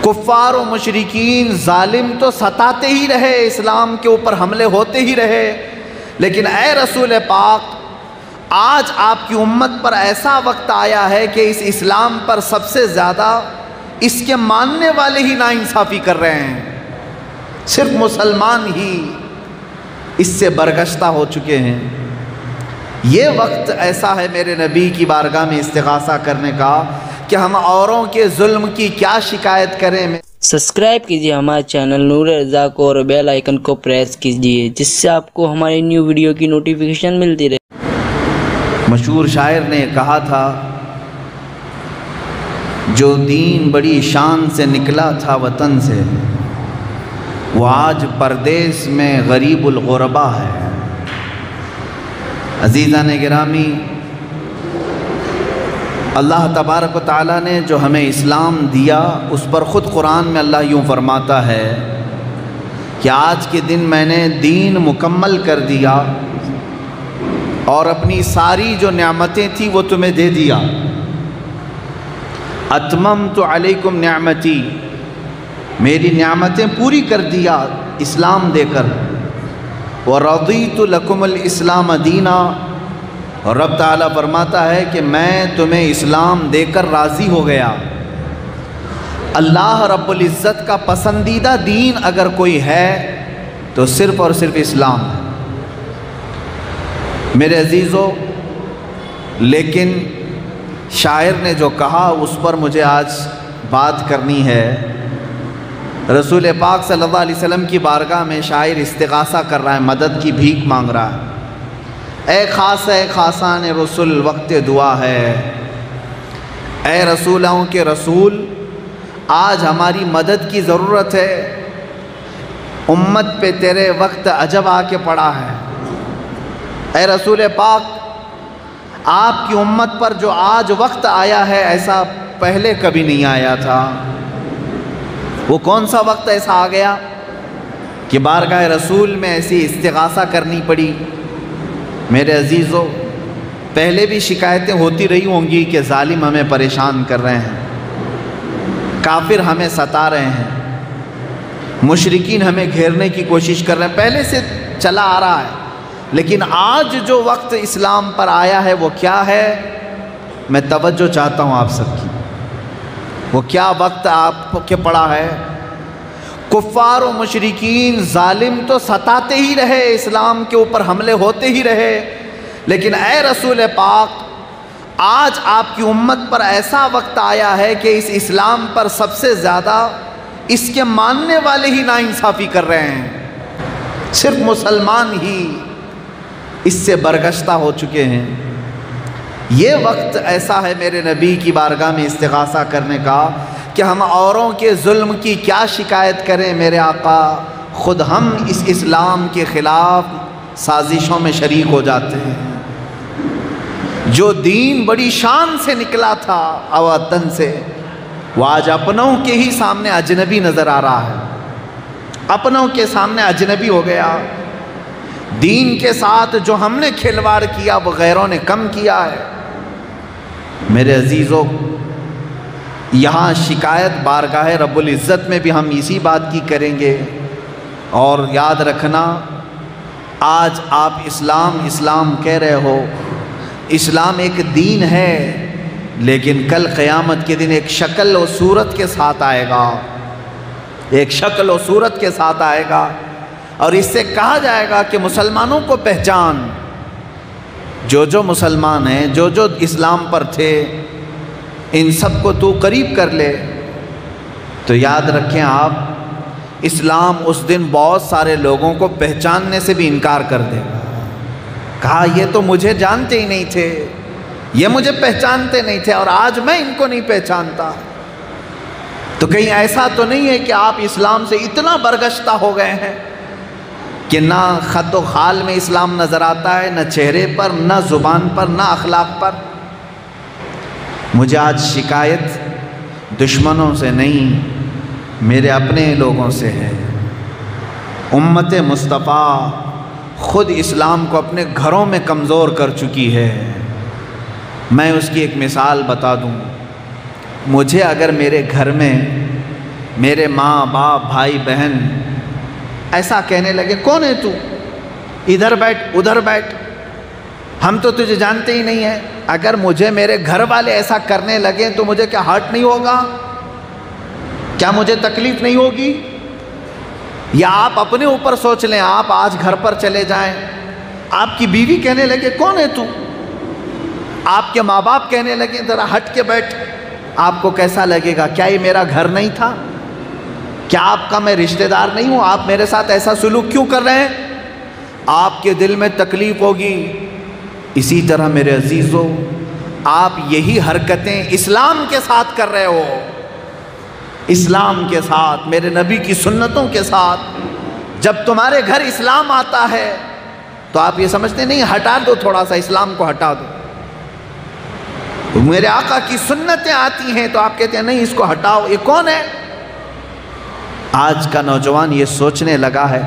کفار و مشرکین ظالم تو ستاتے ہی رہے، اسلام کے اوپر حملے ہوتے ہی رہے، لیکن اے رسول پاک آج آپ کی امت پر ایسا وقت آیا ہے کہ اس اسلام پر سب سے زیادہ اس کے ماننے والے ہی ناانصافی کر رہے ہیں، صرف مسلمان ہی اس سے برگشتہ ہو چکے ہیں۔ یہ وقت ایسا ہے میرے نبی کی بارگاہ میں استغاثہ کرنے کا کہ ہم اوروں کے ظلم کی کیا شکایت کریں۔ سبسکرائب کیجیے ہمارے چینل نور رضا کو اور بیل آئیکن کو پریس کیجیے جس سے آپ کو ہماری نیو ویڈیو کی نوٹیفیکیشن ملتی رہے۔ مشہور شاعر نے کہا تھا، جو دین بڑی شان سے نکلا تھا وطن سے، وہ آج پردیس میں غریب الغربا ہے۔ عزیزان گرامی، اللہ تبارک و تعالیٰ نے جو ہمیں اسلام دیا اس پر خود قرآن میں اللہ یوں فرماتا ہے کہ آج کے دن میں نے دین مکمل کر دیا اور اپنی ساری جو نعمتیں تھیں وہ تمہیں دے دیا۔ اتممت علیکم نعمتی، میری نعمتیں پوری کر دیا اسلام دے کر۔ ورضیت لکم الاسلام دینا، اور رب تعالیٰ فرماتا ہے کہ میں تمہیں اسلام دے کر راضی ہو گیا۔ اللہ رب العزت کا پسندیدہ دین اگر کوئی ہے تو صرف اور صرف اسلام ہے۔ میرے عزیزو، لیکن شاعر نے جو کہا اس پر مجھے آج بات کرنی ہے۔ رسول پاک صلی اللہ علیہ وسلم کی بارگاہ میں شاعر استغاثہ کر رہا ہے، مدد کی بھیک مانگ رہا ہے۔ اے خاص اے خاصان رسول وقت دعا ہے، اے رسولوں کے رسول آج ہماری مدد کی ضرورت ہے، امت پہ تیرے وقت عجب آ کے پڑا ہے۔ اے رسول پاک آپ کی امت پر جو آج وقت آیا ہے ایسا پہلے کبھی نہیں آیا تھا۔ وہ کون سا وقت ایسا آ گیا کہ بارگاہ رسول میں ایسی استغاثہ کرنی پڑی؟ میرے عزیزو، پہلے بھی شکایتیں ہوتی رہی ہوں گی کہ ظالم ہمیں پریشان کر رہے ہیں، کافر ہمیں ستا رہے ہیں، مشرکین ہمیں گھیرنے کی کوشش کر رہے ہیں، پہلے سے چلا آ رہا ہے۔ لیکن آج جو وقت اسلام پر آیا ہے وہ کیا ہے؟ میں توجہ چاہتا ہوں آپ سب کی۔ وہ کیا وقت آپ کے پڑا ہے؟ کفار و مشرکین ظالم تو ستاتے ہی رہے، اسلام کے اوپر حملے ہوتے ہی رہے، لیکن اے رسول پاک آج آپ کی امت پر ایسا وقت آیا ہے کہ اس اسلام پر سب سے زیادہ اس کے ماننے والے ہی ناانصافی کر رہے ہیں، صرف مسلمان ہی اس سے برگشتہ ہو چکے ہیں۔ یہ وقت ایسا ہے میرے نبی کی بارگاہ میں استغاثہ کرنے کا کہ ہم اوروں کے ظلم کی کیا شکایت کریں میرے آقا، خود ہم اس اسلام کے خلاف سازشوں میں شریک ہو جاتے ہیں۔ جو دین بڑی شان سے نکلا تھا وطن سے، وہ آج اپنوں کے ہی سامنے اجنبی نظر آ رہا ہے، اپنوں کے سامنے اجنبی ہو گیا۔ دین کے ساتھ جو ہم نے کھلواڑ کیا وہ غیروں نے کم کیا ہے۔ میرے عزیزو، یہاں شکایت بارگاہ رب العزت میں بھی ہم اسی بات کی کریں گے، اور یاد رکھنا آج آپ اسلام کہہ رہے ہو، اسلام ایک دین ہے، لیکن کل قیامت کے دن ایک شکل و صورت کے ساتھ آئے گا، ایک شکل و صورت کے ساتھ آئے گا، اور اس سے کہا جائے گا کہ مسلمانوں کو پہچان، جو مسلمان ہیں، جو اسلام پر تھے، ان سب کو تو قریب کر لے۔ تو یاد رکھیں آپ، اسلام اس دن بہت سارے لوگوں کو پہچاننے سے بھی انکار کر دے گا۔ کہا یہ تو مجھے جانتے ہی نہیں تھے، یہ مجھے پہچانتے نہیں تھے، اور آج میں ان کو نہیں پہچانتا۔ تو کہیں ایسا تو نہیں ہے کہ آپ اسلام سے اتنا برگشتہ ہو گئے ہیں کہ نہ خط و خال میں اسلام نظر آتا ہے، نہ چہرے پر، نہ زبان پر، نہ اخلاق پر؟ مجھے آج شکایت دشمنوں سے نہیں، میرے اپنے لوگوں سے ہے۔ امت مصطفیٰ خود اسلام کو اپنے گھروں میں کمزور کر چکی ہے۔ میں اس کی ایک مثال بتا دوں۔ مجھے اگر میرے گھر میں میرے ماں باپ بھائی بہن ایسا کہنے لگے، کون ہے تو، ادھر بیٹھ ادھر بیٹھ، ہم تو تجھے جانتے ہی نہیں ہیں۔ اگر مجھے میرے گھر والے ایسا کرنے لگے تو مجھے کیا ہرٹ نہیں ہوگا؟ کیا مجھے تکلیف نہیں ہوگی؟ یا آپ اپنے اوپر سوچ لیں، آپ آج گھر پر چلے جائیں، آپ کی بیوی کہنے لگے کون ہے تو، آپ کے ماں باپ کہنے لگے ذرا ہٹ کے بیٹھ، آپ کو کیسا لگے گا؟ کیا یہ میرا گھر نہیں تھا؟ کیا آپ کا میں رشتہ دار نہیں ہوں؟ آپ میرے ساتھ ایسا سلوک کیوں کر رہے ہیں؟ آپ کے دل میں تکلیف ہوگی۔ اسی طرح میرے عزیزو، آپ یہی حرکتیں اسلام کے ساتھ کر رہے ہو، اسلام کے ساتھ، میرے نبی کی سنتوں کے ساتھ۔ جب تمہارے گھر اسلام آتا ہے تو آپ یہ سمجھتے نہیں ہٹا دو، تھوڑا سا اسلام کو ہٹا دو۔ میرے آقا کی سنتیں آتی ہیں تو آپ کہتے ہیں نہیں اس کو ہٹاؤ، یہ کون ہے؟ آج کا نوجوان یہ سوچنے لگا ہے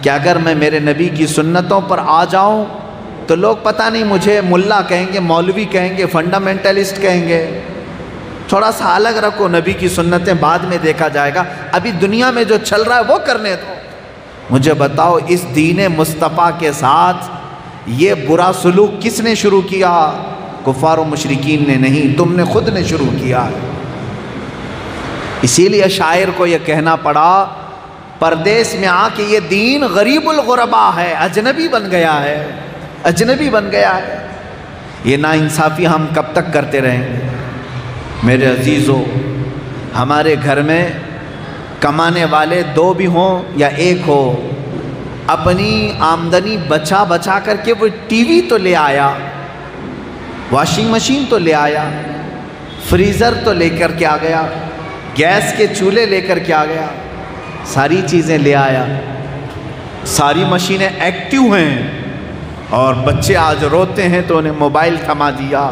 کہ اگر میں میرے نبی کی سنتوں پر آ جاؤں تو لوگ پتہ نہیں مجھے ملا کہیں گے، مولوی کہیں گے، فنڈامنٹلسٹ کہیں گے۔ تھوڑا سا الگ رکھو، نبی کی سنتیں بعد میں دیکھا جائے گا، ابھی دنیا میں جو چل رہا ہے وہ کرنے دو۔ مجھے بتاؤ اس دین مصطفیٰ کے ساتھ یہ برا سلوک کس نے شروع کیا؟ کفار و مشرکین نے نہیں، تم نے خود نے شروع کیا ہے۔ اسی لیے شاعر کو یہ کہنا پڑا، پردیس میں آ کے یہ دین غریب الغربا ہے، اجنبی بن گیا ہے، اجنبی بن گیا ہے۔ یہ ناانصافی ہم کب تک کرتے رہیں گے؟ میرے عزیزو، ہمارے گھر میں کمانے والے دو بھی ہوں یا ایک ہو، اپنی آمدنی بچا بچا کر کے وہ ٹی وی تو لے آیا، واشنگ مشین تو لے آیا، فریزر تو لے کر کے آ گیا، گیس کے چولہے لے کر کے آ گیا، ساری چیزیں لے آیا، ساری مشینیں ایکٹیو ہیں، اور بچے آج روتے ہیں تو انہیں موبائل تھما دیا،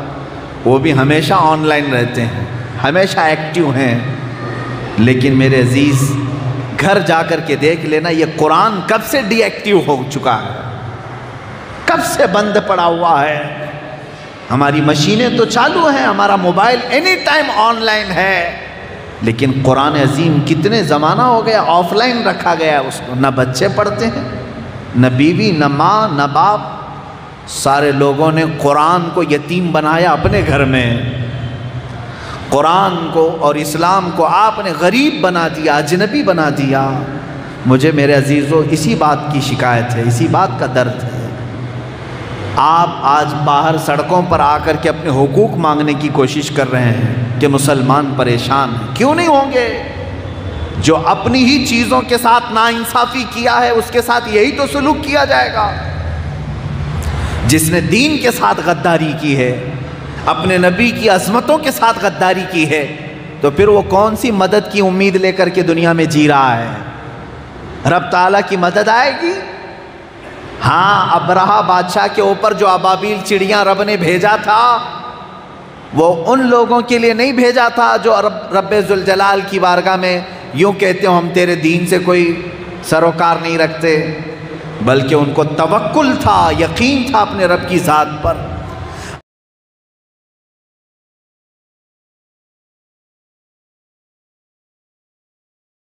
وہ بھی ہمیشہ آن لائن رہتے ہیں، ہمیشہ ایکٹیو ہیں۔ لیکن میرے عزیز، گھر جا کر کے دیکھ لینا یہ قرآن کب سے ڈی ایکٹیو ہو چکا ہے، کب سے بند پڑا ہوا ہے۔ ہماری مشینیں تو چالو ہیں، ہمارا mobile any time on line ہے، لیکن قرآن عظیم کتنے زمانہ ہو گیا آف لائن رکھا گیا ہے اس کو۔ نہ بچے پڑھتے ہیں، نہ بیوی، نہ ماں، نہ باپ، سارے لوگوں نے قرآن کو یتیم بنایا اپنے گھر میں، قرآن کو اور اسلام کو آپ نے غریب بنا دیا، اجنبی بنا دیا۔ مجھے میرے عزیزو اسی بات کی شکایت ہے، اسی بات کا درد ہے۔ آپ آج باہر سڑکوں پر آ کر کے اپنے حقوق مانگنے کی کوشش کر رہے ہیں کہ مسلمان پریشان ہیں، کیوں نہیں ہوں گے؟ جو اپنی ہی چیزوں کے ساتھ ناانصافی کیا ہے اس کے ساتھ یہی تو سلوک کیا جائے گا۔ جس نے دین کے ساتھ غداری کی ہے، اپنے نبی کی عظمتوں کے ساتھ غداری کی ہے، تو پھر وہ کون سی مدد کی امید لے کر کے دنیا میں جی رہا ہے؟ رب تعالیٰ کی مدد آئے گی؟ ہاں، ابرہہ بادشاہ کے اوپر جو ابابیل چڑیاں رب نے بھیجا تھا، وہ ان لوگوں کے لیے نہیں بھیجا تھا جو رب ذوالجلال کی بارگاہ میں یوں کہتے ہو ہم تیرے دین سے کوئی سروکار نہیں رکھتے، بلکہ ان کو توکل تھا، یقین تھا اپنے رب کی ذات پر۔